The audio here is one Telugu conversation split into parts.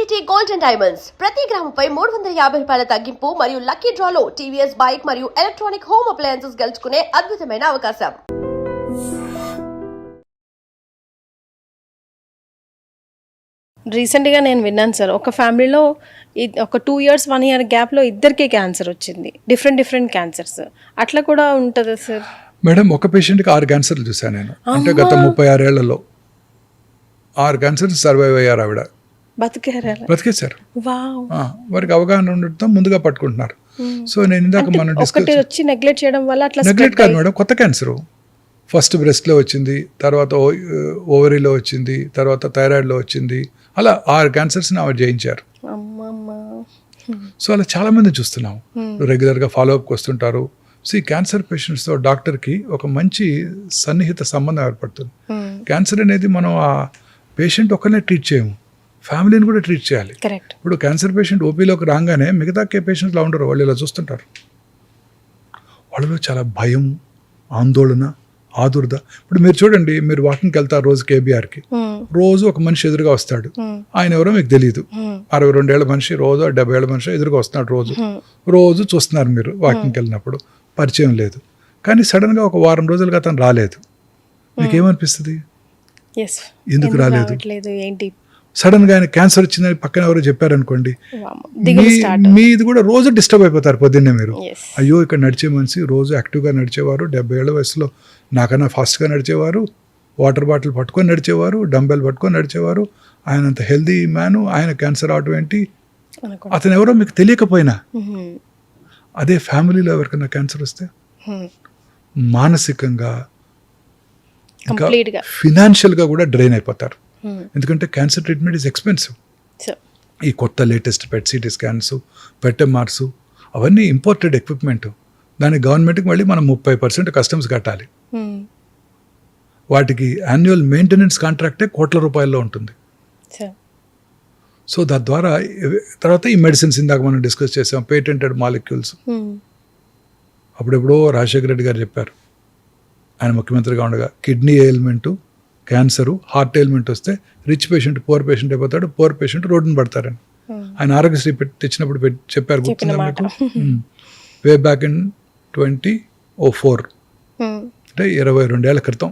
ITT Gold and Diamonds ప్రతి గ్రాముపై 350 రూపాయల తగ్గింపు మరియు లక్కీ డ్రాలో TVS బైక్ మరియు ఎలక్ట్రానిక్ హోమ్ అప్లయన్సెస్ గెలుచుకునే అద్భుతమైన అవకాశం. రీసెంట్గా నేను విన్నాను సార్, ఒక ఫ్యామిలీలో ఒక 2 years 1 year గ్యాప్లో ఇద్దరికీ క్యాన్సర్ వచ్చింది, డిఫరెంట్ క్యాన్సర్స్. అట్లా కూడా ఉంటుందా సార్? మేడం, ఒక పేషెంట్కి 6 క్యాన్సర్లు చూసాను నేను. అంటే గత 36 ఏళ్లలో 6 క్యాన్సర్స్ సర్వైవ్ అయ్యారు. ఆవిడ బ్రతికేశారు. వారికి అవగాహన ఉండటం ముందుగా పట్టుకుంటున్నారు. సో నేను ఇందాక మనం వచ్చి నెగ్లెక్ట్ చేయడం వల్ల అట్లా నెగ్లెక్ట్ కాదు మేడం, కొత్త క్యాన్సర్ ఫస్ట్ బ్రెస్ట్లో వచ్చింది, తర్వాత ఓవరీలో వచ్చింది, తర్వాత థైరాయిడ్లో వచ్చింది. అలా 6 క్యాన్సర్స్ని ఆవిడ జయించారు. సో అలా చాలా మంది చూస్తున్నాం, రెగ్యులర్గా ఫాలోఅప్కి వస్తుంటారు. సో ఈ క్యాన్సర్ పేషెంట్స్తో డాక్టర్కి ఒక మంచి సన్నిహిత సంబంధం ఏర్పడుతుంది. క్యాన్సర్ అనేది మనం ఆ పేషెంట్ ఒక్కనే ట్రీట్ చేయము, ఫ్యామిలీని కూడా ట్రీట్ చేయాలి. ఇప్పుడు క్యాన్సర్ పేషెంట్ ఓపీలోకి రాగానే మిగతా పేషెంట్స్లా ఉండరు, వాళ్ళు ఇలా చూస్తుంటారు. వాళ్ళలో చాలా భయం, ఆందోళన, ఆదుర్ద. ఇప్పుడు మీరు చూడండి, మీరు వాకింగ్కి వెళ్తారు రోజు కేబీఆర్కి, రోజు ఒక మనిషి ఎదురుగా వస్తాడు. ఆయన ఎవరో మీకు తెలియదు. 62 ఏళ్ల మనిషి, రోజు 70 ఏళ్ల మనిషి ఎదురుగా వస్తున్నాడు. రోజు చూస్తున్నారు మీరు వాకింగ్కి వెళ్ళినప్పుడు, పరిచయం లేదు. కానీ సడన్గా ఒక వారం రోజులుగా అతను రాలేదు. మీకేమనిపిస్తుంది? ఎందుకు రాలేదు? సడన్ గా ఆయన క్యాన్సర్ వచ్చిందని పక్కన ఎవరో చెప్పారనుకోండి, మీది కూడా రోజు డిస్టర్బ్ అయిపోతారు. పొద్దున్నే మీరు, అయ్యో ఇక్కడ నడిచే మనిషి రోజు యాక్టివ్గా నడిచేవారు, 70 ఏళ్ల వయసులో నాకన్నా ఫాస్ట్గా నడిచేవారు, వాటర్ బాటిల్ పట్టుకొని నడిచేవారు, డంబెల్ పట్టుకొని నడిచేవారు, ఆయన అంత హెల్దీ మ్యాను, ఆయన క్యాన్సర్ అవడం ఏంటి? అతను ఎవరో మీకు తెలియకపోయినా, అదే ఫ్యామిలీలో ఎవరికైనా క్యాన్సర్ వస్తే మానసికంగా ఇంకా ఫినాన్షియల్గా కూడా డ్రైన్ అయిపోతారు. ఎందుకంటే క్యాన్సర్ ట్రీట్మెంట్ ఈజ్ ఎక్స్పెన్సివ్. ఈ కొత్త లేటెస్ట్ పెట్ సిటీ స్కాన్స్, పెట్ ఎంఆర్స్, అవన్నీ ఇంపోర్టెడ్ ఎక్విప్మెంట్. దానికి గవర్నమెంట్కి మళ్ళీ మనం 30% కస్టమ్స్ కట్టాలి. వాటికి యాన్యువల్ మెయింటెనెన్స్ కాంట్రాక్టే కోట్ల రూపాయల్లో ఉంటుంది. సో దాని ద్వారా తర్వాత ఈ మెడిసిన్స్ ఇందాక మనం డిస్కస్ చేసాం, పేటెంటెడ్ మాలిక్యూల్స్. అప్పుడెప్పుడో రాజశేఖర రెడ్డి గారు చెప్పారు, ఆయన ముఖ్యమంత్రిగా ఉండగా, కిడ్నీ ఎయిల్మెంటు, క్యాన్సరు, హార్ట్ ఎయిల్మెంట్ వస్తే రిచ్ పేషెంట్ పూర్ పేషెంట్ అయిపోతాడు, పూర్ పేషెంట్ రోడ్డును పడతారని ఆయన ఆరోగ్యశ్రీ తెచ్చినప్పుడు చెప్పారు. గుర్తుందా మీకు? వే బ్యాక్ ఇన్ 2004, అంటే 22 ఏళ్ల క్రితం.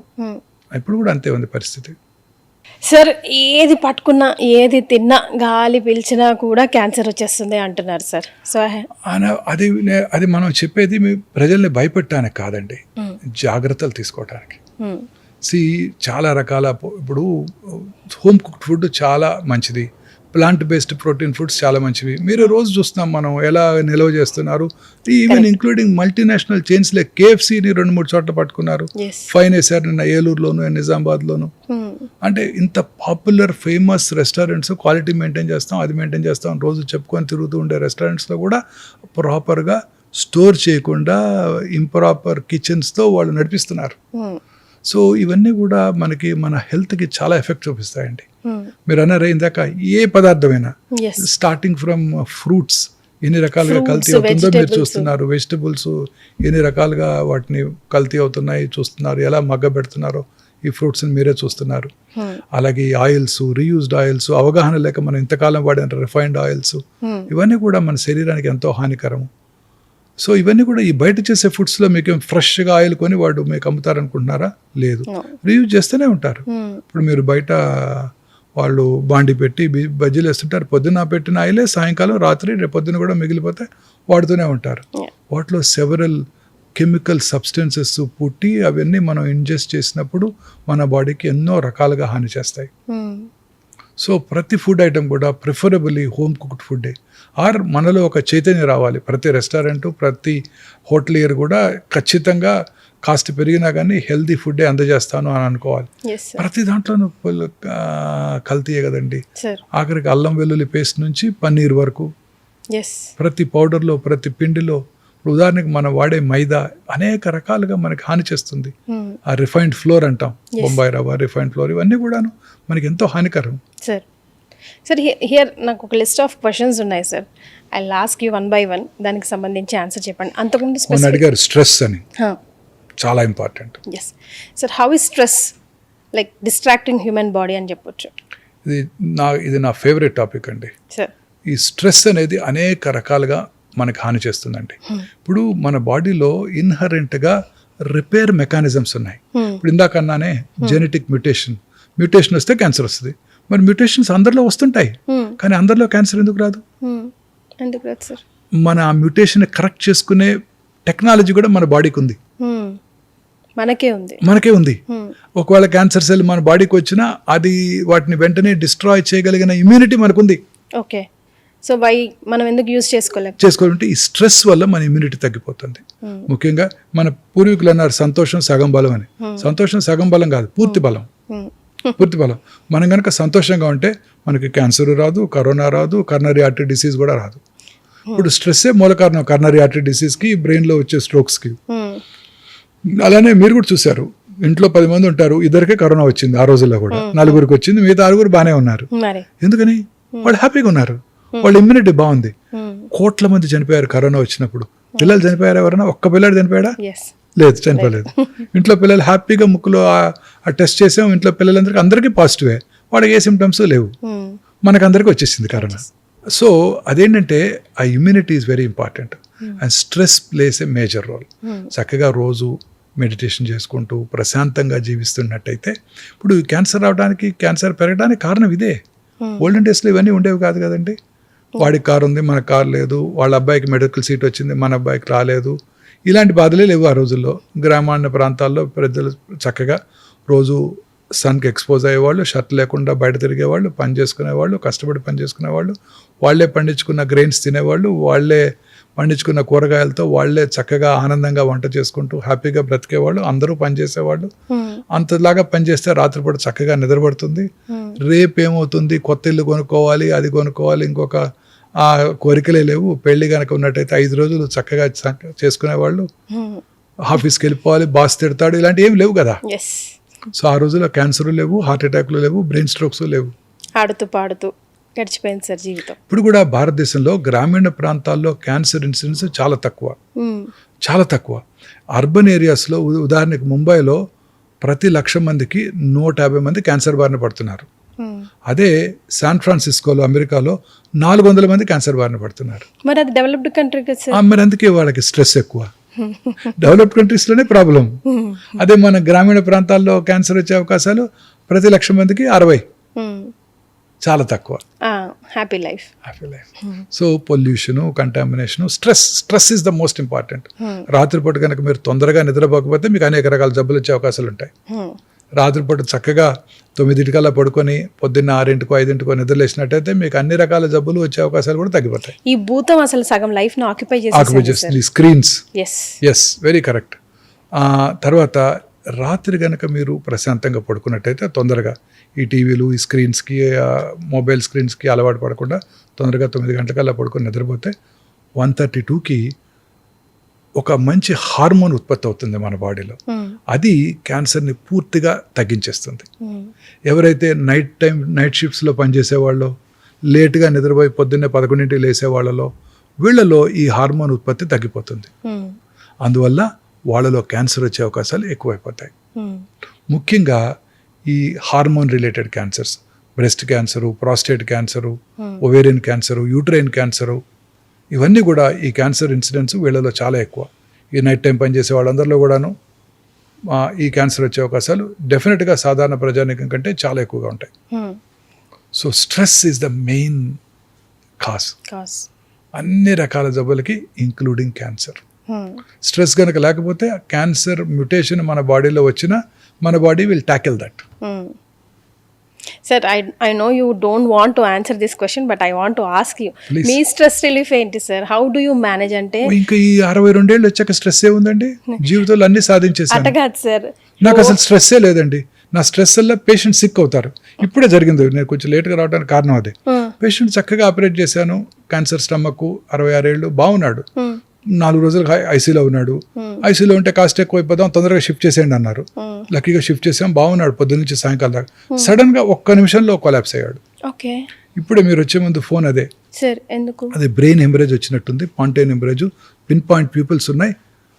ఇప్పుడు కూడా అంతే ఉంది పరిస్థితి. సార్, ఏది పట్టుకున్నా, ఏది తిన్నా, గాలి పీల్చినా కూడా క్యాన్సర్ వచ్చేస్తుంది అంటున్నారు సార్. సో అది మనం చెప్పేది ప్రజల్ని భయపెట్టడానికి కాదండి, జాగ్రత్తలు తీసుకోవడానికి. చాలా రకాల, ఇప్పుడు హోమ్ కుక్డ్ ఫుడ్ చాలా మంచిది, ప్లాంట్ బేస్డ్ ప్రోటీన్ ఫుడ్స్ చాలా మంచివి. మీరు రోజు చూస్తున్నాం మనం ఎలా నిల్వ చేస్తున్నారు. ఈవెన్ ఇంక్లూడింగ్ మల్టీనేషనల్ చైన్స్లే KFCని 2-3 చోట్ల పట్టుకున్నారు, ఫైన్ వేశారు నిన్న ఏలూరులోను, నిజామాబాద్లోను. అంటే ఇంత popular famous restaurants, quality maintain చేస్తాం, అది మెయింటైన్ చేస్తాం రోజు చెప్పుకొని తిరుగుతూ ఉండే రెస్టారెంట్స్లో కూడా ప్రాపర్గా స్టోర్ చేయకుండా ఇంప్రాపర్ కిచెన్స్తో వాళ్ళు నడిపిస్తున్నారు. సో ఇవన్నీ కూడా మనకి మన హెల్త్కి చాలా ఎఫెక్ట్ చూపిస్తాయండి. మీరు అన్నారే ఇందాక, ఏ పదార్థమైనా స్టార్టింగ్ ఫ్రమ్ ఫ్రూట్స్ ఎన్ని రకాలుగా కల్తీ అవుతుందో మీరు చూస్తున్నారు, వెజిటబుల్స్ ఎన్ని రకాలుగా వాటిని కల్తీ అవుతున్నాయి చూస్తున్నారు, ఎలా మగ్గబెడుతున్నారో ఈ ఫ్రూట్స్ని మీరే చూస్తున్నారు. అలాగే ఈ ఆయిల్స్, రీయూజ్డ్ ఆయిల్స్, అవగాహన లేక మనం ఇంతకాలం వాడిన రిఫైన్డ్ ఆయిల్స్, ఇవన్నీ కూడా మన శరీరానికి ఎంతో హానికరము. సో ఇవన్నీ కూడా ఈ బయట చేసే ఫుడ్స్లో మీకు ఫ్రెష్గా ఆయిల్ కొని వాడు మీకు అమ్ముతారనుకుంటున్నారా? లేదు, రీయూజ్ చేస్తూనే ఉంటారు. ఇప్పుడు మీరు బయట వాళ్ళు బాండి పెట్టి బజ్జీలు వేస్తుంటారు, పొద్దున్న పెట్టిన ఆయిలే సాయంకాలం, రాత్రి, రేపు పొద్దున కూడా మిగిలిపోతే వాడుతూనే ఉంటారు. వాటిలో సెవరల్ కెమికల్ సబ్స్టెన్సెస్ పుట్టి అవన్నీ మనం ఇంజెస్ట్ చేసినప్పుడు మన బాడీకి ఎన్నో రకాలుగా హాని చేస్తాయి. సో ప్రతి ఫుడ్ ఐటమ్ కూడా ప్రిఫరబుల్లీ హోమ్ కుక్డ్ ఫుడ్డే. ఆర్ మనలో ఒక చైతన్యం రావాలి, ప్రతి రెస్టారెంట్, ప్రతి హోటలియర్ కూడా ఖచ్చితంగా కాస్ట్ పెరిగినా కానీ హెల్దీ ఫుడ్డే అందజేస్తాను అని అనుకోవాలి. ప్రతి దాంట్లోనూ కల్తీయే కదండి. ఆఖరికి అల్లం వెల్లుల్లి పేస్ట్ నుంచి పన్నీర్ వరకు, ప్రతి పౌడర్లో, ప్రతి పిండిలో. ఇప్పుడు ఉదాహరణకి మనం వాడే మైదా అనేక రకాలుగా మనకి హాని చేస్తుంది. ఆ రిఫైన్డ్ ఫ్లోర్ అంటాం, బొంబాయి రవ్వ, రిఫైన్డ్ ఫ్లోర్, ఇవన్నీ కూడాను మనకి ఎంతో హానికరం. సార్ హియర్ నాకు ఒక లిస్ట్ ఆఫ్ క్వశ్చన్స్ ఉన్నాయి సార్, ఐ లాస్క్ యూ 1 by 1, దానికి సంబంధించి ఆన్సర్ చెప్పండి. అంతకుముందు అడిగారు స్ట్రెస్ అని, చాలా important. Sir, how is stress like distracting human body అని చెప్పొచ్చు? ఇది నా ఫేవరెట్ టాపిక్ అండి. సార్. ఈ స్ట్రెస్ అనేది అనేక రకాలుగా మనకు హాని చేస్తుందండి. ఇప్పుడు మన బాడీలో ఇన్హరెంట్గా రిపేర్ మెకానిజమ్స్ ఉన్నాయి. ఇప్పుడు ఇందాక అన్నానే జెనెటిక్ మ్యూటేషన్ వస్తే క్యాన్సర్ వస్తుంది. మరి మ్యూటేషన్స్ అందరిలో వస్తుంటాయి, కానీ అందరిలో క్యాన్సర్ ఎందుకు రాదు? ఎందుకు రాదు సార్? మన ఆ మ్యూటేషన్ కరెక్ట్ చేసుకునే టెక్నాలజీ కూడా మన బాడీకి ఉంది, మనకే ఉంది. ఒకవేళ క్యాన్సర్ సెల్ మన బాడీకి వచ్చినా అది వాటిని వెంటనే డిస్ట్రాయ్ చేయగలిగిన ఇమ్యూనిటీ మనకుంది. ఓకే, సో మనం ఎందుకు యూజ్ చేసుకోవాలంటే ఈ స్ట్రెస్ వల్ల మన ఇమ్యూనిటీ తగ్గిపోతుంది. ముఖ్యంగా మన పూర్వీకులు అన్నారు సంతోషం సగం బలం అని. సంతోషం సగం బలం కాదు, పూర్తి బలం. మనం కనుక సంతోషంగా ఉంటే మనకి క్యాన్సర్ రాదు, కరోనా రాదు, కర్నరీ ఆర్టరీ డిసీజ్ కూడా రాదు. ఇప్పుడు స్ట్రెస్సే మూల కారణం కర్నరీ ఆర్టరీ డిసీజ్కి, బ్రెయిన్లో వచ్చే స్ట్రోక్స్కి. అలానే మీరు కూడా చూశారు, ఇంట్లో 10 మంది ఉంటారు, ఇద్దరికే కరోనా వచ్చింది ఆ రోజుల్లో కూడా. 4గురికి వచ్చింది, మిగతా 6 బాగానే ఉన్నారు. ఎందుకని? వాళ్ళు హ్యాపీగా ఉన్నారు, వాళ్ళ ఇమ్యూనిటీ బాగుంది. కోట్ల మంది చనిపోయారు కరోనా వచ్చినప్పుడు. పిల్లలు చనిపోయారు, ఎవరైనా ఒక్క పిల్లాడు చనిపోయాడా? లేదు, చనిపోలేదు. ఇంట్లో పిల్లలు హ్యాపీగా ముక్కులో ఆ టెస్ట్ చేసాం, ఇంట్లో పిల్లలందరికీ పాజిటివే, వాళ్ళకి ఏ సిమ్టమ్స్ లేవు. మనకందరికీ వచ్చేసింది కరోనా. సో అదేంటంటే ఆ immunity is very important and stress plays a major role. చక్కగా రోజు మెడిటేషన్ చేసుకుంటూ ప్రశాంతంగా జీవిస్తున్నట్టయితే, ఇప్పుడు క్యాన్సర్ రావడానికి, క్యాన్సర్ పెరగడానికి కారణం ఇదే. ఓల్డెన్ డేస్లో ఇవన్నీ ఉండేవి కాదు కదండి. వాడికి కారు ఉంది, మన కారు లేదు, వాళ్ళ అబ్బాయికి మెడికల్ సీట్ వచ్చింది, మన అబ్బాయికి రాలేదు. ఇలాంటి బాధలే లేవు ఆ రోజుల్లో. గ్రామాల ప్రాంతాల్లో ప్రజలు చక్కగా రోజు సన్కి ఎక్స్పోజ్ అయ్యేవాళ్ళు, షర్ట్ లేకుండా బయట తిరిగేవాళ్ళు, పని చేసుకునేవాళ్ళు, కష్టపడి పని చేసుకునేవాళ్ళు, వాళ్ళే పండించుకున్న గ్రెయిన్స్ తినేవాళ్ళు, వాళ్ళే పండించుకున్న కూరగాయలతో వాళ్ళే చక్కగా ఆనందంగా వంట చేసుకుంటూ హ్యాపీగా బ్రతికేవాళ్ళు. అందరూ పనిచేసేవాళ్ళు. అంతలాగా పనిచేస్తే రాత్రిపూట చక్కగా నిద్రపడుతుంది. రేపు ఏమవుతుంది, కొత్త ఇల్లు కొనుక్కోవాలి, అది కొనుక్కోవాలి, ఇంకొక ఆ కోరికలే లేవు. పెళ్లి కనుక ఉన్నట్టయితే 5 రోజులు చక్కగా చేసుకునేవాళ్ళు. ఆఫీస్కి వెళ్ళిపోవాలి, బాస్ తిడతాడు, ఇలాంటివి ఏమి లేవు కదా. సో ఆ రోజుల్లో క్యాన్సర్ లేవు, హార్ట్ అటాక్లు లేవు, బ్రెయిన్ స్ట్రోక్స్ లేవు. ఆడుతూ పాడుతూ గడిచిపోయింది సార్ జీవితం. ఇప్పుడు కూడా భారతదేశంలో గ్రామీణ ప్రాంతాల్లో క్యాన్సర్ ఇన్సిడెన్స్ చాలా తక్కువ. అర్బన్ ఏరియాస్లో ఉదాహరణకు ముంబైలో ప్రతి 1,00,000 మందికి 150 మంది క్యాన్సర్ బారిన పడుతున్నారు. అదే శాన్ ఫ్రాన్సిస్కోలో, అమెరికాలో 400 మంది క్యాన్సర్ బారిన పడుతున్నారు. మరి అది డెవలప్డ్ కంట్రీ కదా సార్. మరి అందుకే వాళ్ళకి స్ట్రెస్ ఎక్కువ. డెవలప్డ్ కంట్రీస్లోనే ప్రాబ్లం. అదే మన గ్రామీణ ప్రాంతాల్లో క్యాన్సర్ వచ్చే అవకాశాలు ప్రతి 1,00,000 మందికి 60. చాలా తక్కువ. Happy life. So pollution, contamination, stress is the most important. రాత్రిపూట కనుక మీరు తొందరగా నిద్రపోకపోతే మీకు అనేక రకాల జబ్బులు వచ్చే అవకాశాలు ఉంటాయి. రాత్రిపూట చక్కగా 9 పడుకొని పొద్దున్న 6 5 నిద్రలేసినట్టయితే మీకు అన్ని రకాల జబ్బులు వచ్చే అవకాశాలు కూడా తగ్గిపోతాయి. ఈ భూతం అసలు సగం లైఫ్ ను ఆక్యుపై చేస్తుంది. స్క్రీన్స్. Yes, very correct. తర్వాత రాత్రి కనుక మీరు ప్రశాంతంగా పడుకున్నట్టయితే తొందరగా ఈ టీవీలు, ఈ స్క్రీన్స్కి, మొబైల్ స్క్రీన్స్కి అలవాటు పడకుండా తొందరగా 9 గంటలకల్లా పడుకొని నిద్రపోతే 132కి ఒక మంచి హార్మోన్ ఉత్పత్తి అవుతుంది మన బాడీలో. అది క్యాన్సర్ని పూర్తిగా తగ్గించేస్తుంది. ఎవరైతే నైట్ షిఫ్ట్స్లో పనిచేసేవాళ్ళో, లేటుగా నిద్రపోయి పొద్దున్నే 11ంటికి లేసేవాళ్ళలో, వీళ్ళలో ఈ హార్మోన్ ఉత్పత్తి తగ్గిపోతుంది. అందువల్ల వాళ్ళలో క్యాన్సర్ వచ్చే అవకాశాలు ఎక్కువైపోతాయి. ముఖ్యంగా ఈ hormone related cancers, breast cancer, prostate cancer, ovarian cancer, uterine cancer, ఇవన్నీ కూడా ఈ క్యాన్సర్ ఇన్సిడెంట్స్ వీళ్ళలో చాలా ఎక్కువ. ఈ నైట్ టైం పనిచేసే వాళ్ళందరిలో కూడాను ఈ క్యాన్సర్ వచ్చే అవకాశాలు డెఫినెట్గా సాధారణ ప్రజానీకం కంటే చాలా ఎక్కువగా ఉంటాయి. So stress is the main cause అన్ని రకాల జబ్బులకి, ఇంక్లూడింగ్ క్యాన్సర్. స్ట్రెస్ కనుక లేకపోతే క్యాన్సర్ మ్యుటేషన్ మన బాడీలో వచ్చినా మన body will tackle that. Sir, I know you don't want to answer this question, but I want to ask you, మీ స్ట్రెస్ రిలీఫ్ ఏంటి sir? How do you manage? అంటే ఇంకా ఈ 62 ఏళ్ళు వచ్చాక స్ట్రెస్ ఏ ఉందండి? జీవితంలో అన్ని సాధించేసాను. అటగాదు సార్, నాకు అసలు స్ట్రెస్సే లేదండి. నా స్ట్రెస్ వల్ల పేషెంట్ సిక్ అవుతారు. ఇప్పుడే జరిగింది, నేను కొంచెం లేట్గా రావడానికి కారణం అదే. పేషెంట్ చక్కగా ఆపరేట్ చేశాను, క్యాన్సర్ స్టమక్, 66 ఏళ్ళు, బాగున్నాడు. 4 రోజులు ఐసీలో ఉన్నాడు. ఐసీలో ఉంటే కాస్ట్ ఎక్కువ అయిపోదాం, తొందరగా షిఫ్ట్ చేసేయండి అన్నారు. లక్కీగా షిఫ్ట్ చేసాం, బాగున్నాడు పొద్దున్న నుంచి సాయంకాలం దాకా. సడన్ గా 1 నిమిషంలో కొలాప్స్ అయ్యాడు. ఇప్పుడే మీరు వచ్చే ముందు ఫోన్ అదే సార్, ఎందుకు? అదే బ్రెయిన్ హెమరేజ్ వచ్చినట్టుంది, పాంటైన్ హెమరేజ్, పిన్ పాయింట్ పీపుల్స్ ఉన్నాయి,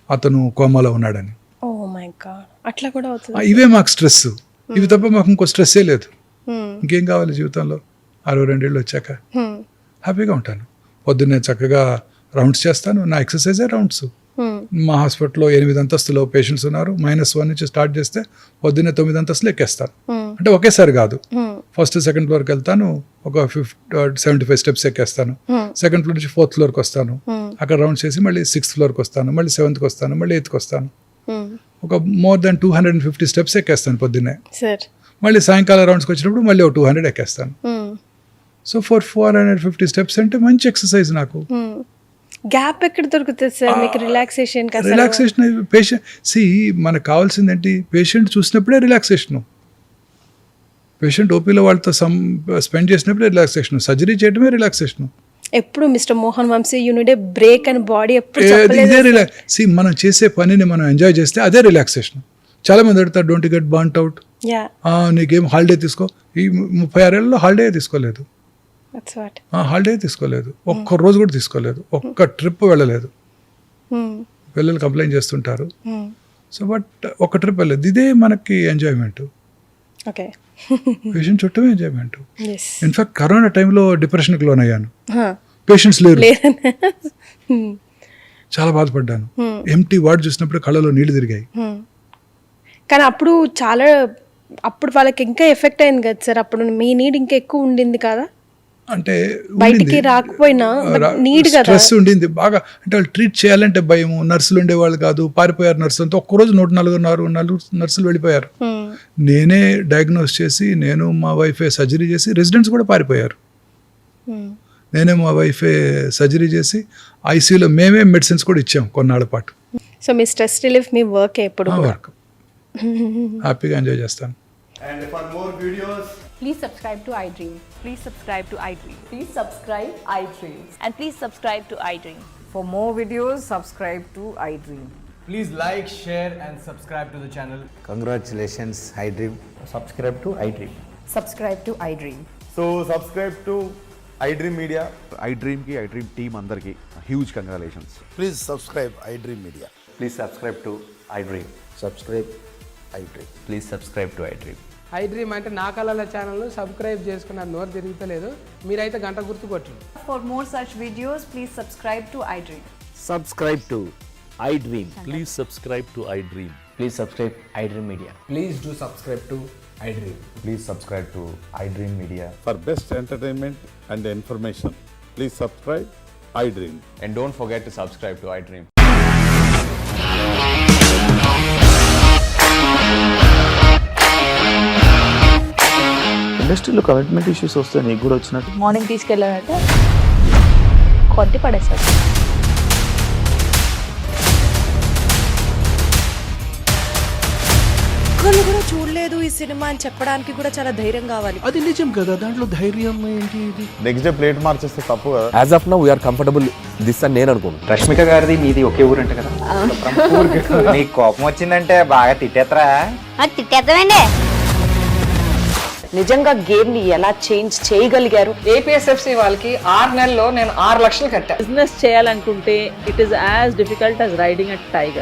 అతను కోమాలో ఉన్నాడని. ఓ మై గాడ్, అట్లా కూడా అవుతుంది. ఇవే మాకు స్ట్రెస్, ఇవి తప్ప మాకు ఇంకో స్ట్రెస్సే లేదు. ఇంకేం కావాలి జీవితంలో 62 ఏళ్ళు వచ్చాక హ్యాపీగా ఉంటాను. పొద్దున్నే చక్కగా రౌండ్స్ చేస్తాను, నా ఎక్సర్సైజే రౌండ్స్. మా హాస్పిటల్లో 8 అంతస్తులో పేషెంట్స్ ఉన్నారు, -1 నుంచి స్టార్ట్ చేస్తే పొద్దున్నే 9 అంతస్తులు ఎక్కేస్తాను. అంటే ఒకేసారి కాదు, ఫస్ట్ సెకండ్ ఫ్లోర్కి వెళ్తాను, ఒక 75 స్టెప్స్ ఎక్కేస్తాను, సెకండ్ ఫ్లోర్ నుంచి 4th ఫ్లోర్కి వస్తాను, అక్కడ రౌండ్స్ చేసి మళ్ళీ 6th ఫ్లోర్కి వస్తాను, మళ్ళీ 7th వస్తాను, మళ్ళీ 8th వస్తాను. ఒక మోర్ దాన్ 250 స్టెప్స్ ఎక్కేస్తాను పొద్దున్నే. మళ్ళీ సాయంకాలం రౌండ్స్కి వచ్చినప్పుడు మళ్ళీ ఒక 200 ఎక్కేస్తాను. సో 450 స్టెప్స్ అంటే మంచి ఎక్సర్సైజ్ నాకు. గ్యాప్ ఎక్కడ దొరుకుతుంది సార్ మీకు రిలాక్సేషన్? రిలాక్సేషన్ పేషెంట్ మనకు కావాల్సింది ఏంటి? పేషెంట్ చూసినప్పుడే రిలాక్సేషను, పేషెంట్ ఓపీలో వాళ్ళతో స్పెండ్ చేసినప్పుడే రిలాక్సేషన్, సర్జరీ చేయడమే రిలాక్సేషన్. ఎప్పుడు mister Mohan Vamsi you need a break and body ఎప్పుడు ఇదే మనం చేసే పనిని మనం ఎంజాయ్ చేస్తే అదే రిలాక్సేషన్. చాలా మంది అడుగుతారు డోంట్ గెట్ బర్న్ట్ అవుట్, నీకేం హాలిడే తీసుకో. ఈ 36 ఏళ్ళలో హాలిడే తీసుకోలేదు, హాలిడే తీసుకోలేదు, ఒక్క రోజు కూడా తీసుకోలేదు, ఒక్క ట్రిప్ వెళ్ళలేదు. పిల్లలు కంప్లైంట్ చేస్తుంటారు. సో బట్ ఒక ట్రిప్ వెళ్ళలేదు, ఇదే మనకి ఎంజాయ్మెంట్. పేషెంట్ చుట్టమే ఎంజాయ్మెంట్. ఇన్ఫాక్ట్ కరోనా టైంలో డిప్రెషన్కి లోన్ అయ్యాను, పేషెంట్స్ లేరు, చాలా బాధపడ్డాను. ఎంటీ వార్డ్ చూసినప్పుడు కళ్ళలో నీళ్లు తిరిగాయి. కానీ అప్పుడు వాళ్ళకి ఇంకా ఎఫెక్ట్ అయింది కదా సార్, అప్పుడు మీ నీడ్ ఇంకా ఎక్కువ ఉండింది కదా, అంటే బయటికి రాకపోయినా నీడ్ కదా, స్ట్రెస్ ఉండింది బాగా. అంటే వాళ్ళు ట్రీట్ చేయాలంటే భయము, నర్సులు ఉండేవాళ్ళు కాదు, పారిపోయారు నర్సులు అంతా. ఒక్కరోజు 104 నర్సులు వెళ్ళిపోయారు. నేనే డయాగ్నోస్ చేసి, నేను మా వైఫే సర్జరీ చేసి, రెసిడెంట్స్ కూడా పారిపోయారు. నేనే మా వైఫే సర్జరీ చేసి ఐసీయూలో మేమే మెడిసిన్స్ కూడా ఇచ్చాం కొన్నాళ్ళ పాటు. సో మీ స్ట్రెస్ రిలీఫ్ మీ వర్క్ ఎప్పుడు వర్క్ హ్యాపీగా ఎంజాయ్ చేస్తాను. And for more videos, please subscribe to iDream. Please subscribe to iDream. Please subscribe iDream. And please subscribe to iDream. For more videos, subscribe to iDream. please like, share and subscribe to the channel. Congratulations, iDream. Subscribe to iDream. Subscribe to iDream. So subscribe to iDream Media. iDream team అందరికి huge congratulations. Please subscribe iDream Media. Please subscribe to iDream. Subscribe iDream. Please subscribe to iDream. iDream అంటే నా కళల ఛానల్ను సబ్స్క్రైబ్ చేసుకున్న నోరు తిరుగుతలేదు, మీరైతే గంట గుర్తు కొట్టండి. For more such videos, please subscribe to iDream. Subscribe to iDream. Please subscribe to iDream. Please subscribe iDream Media. Please do subscribe to iDream. Please subscribe to iDream Media. For best entertainment and information, please subscribe iDream. And don't forget to subscribe to iDream. ఇండస్ట్రీలో కమిట్మెంట్ ఇష్యూస్ వస్తే నీకు కూడా వచ్చినట్టు మార్నింగ్ తీసుకెళ్ళాలంటే కొట్టి పడేసాడు. ఒక్కళ్ళు కూడా చూడలేదు ఈ సినిమా అని చెప్పడానికి కూడా చాలా ధైర్యం కావాలి. అది నిజం కదా, దాంట్లో ధైర్యం ఏంటి? ఇది నెక్స్ట్ డే ప్లేట్ మార్చేస్తే తప్పు కదా. As of now we're comfortable this అని నేను అనుకుంటున్నాను. రష్మిక గారిది మీది ఒకే ఊరు అంట కదా? నీకు కోపం వచ్చిందంటే బాగా తిట్టేత్తరా? తిట్టేద్దామండి. నిజంగా గేమ్ ని ఎలా చేంజ్ చేయగలిగారు? ఏపీఎస్ఎఫ్సి వాళ్ళకి 6 నెలల్లో నేను 6 లక్షలు కట్టా. బిజినెస్ చేయాలనుకుంటే it is as difficult as riding a tiger.